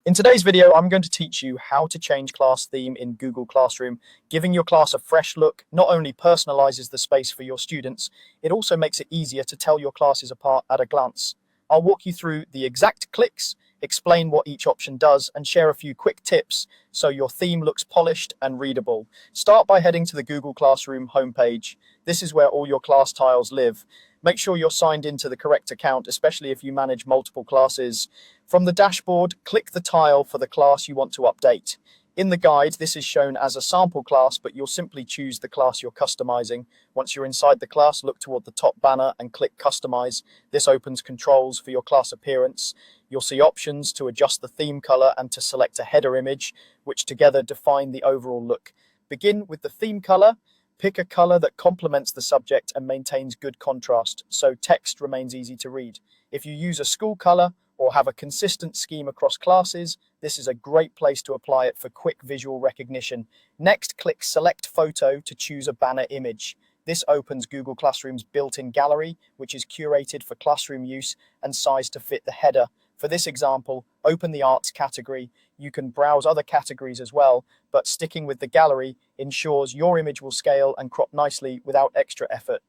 In today's video, I'm going to teach you how to change class theme in Google Classroom. Giving your class a fresh look not only personalizes the space for your students, it also makes it easier to tell your classes apart at a glance. I'll walk you through the exact clicks, explain what each option does, and share a few quick tips so your theme looks polished and readable. Start by heading to the Google Classroom homepage. This is where all your class tiles live. Make sure you're signed into the correct account, especially if you manage multiple classes. From the dashboard, click the tile for the class you want to update. In the guide, this is shown as a sample class, but you'll simply choose the class you're customizing. Once you're inside the class, look toward the top banner and click Customize. This opens controls for your class appearance. You'll see options to adjust the theme color and to select a header image, which together define the overall look. Begin with the theme color. Pick a color that complements the subject and maintains good contrast, so text remains easy to read. If you use a school color or have a consistent scheme across classes, this is a great place to apply it for quick visual recognition. Next, click Select Photo to choose a banner image. This opens Google Classroom's built-in gallery, which is curated for classroom use and sized to fit the header. For this example, open the arts category. You can browse other categories as well, but sticking with the gallery ensures your image will scale and crop nicely without extra effort.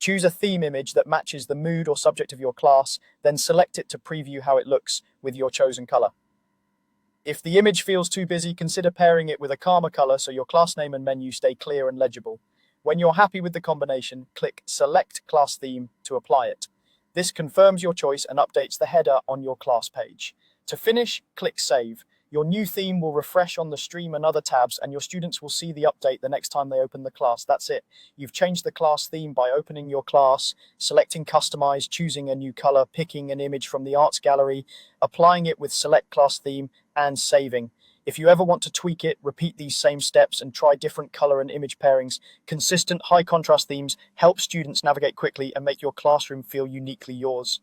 Choose a theme image that matches the mood or subject of your class, then select it to preview how it looks with your chosen color. If the image feels too busy, consider pairing it with a calmer color so your class name and menu stay clear and legible. When you're happy with the combination, click Select Class Theme to apply it. This confirms your choice and updates the header on your class page. To finish, click Save. Your new theme will refresh on the stream and other tabs, and your students will see the update the next time they open the class. That's it. You've changed the class theme by opening your class, selecting Customize, choosing a new color, picking an image from the arts gallery, applying it with Select Class Theme, and saving. If you ever want to tweak it, repeat these same steps and try different color and image pairings. Consistent, high contrast themes help students navigate quickly and make your classroom feel uniquely yours.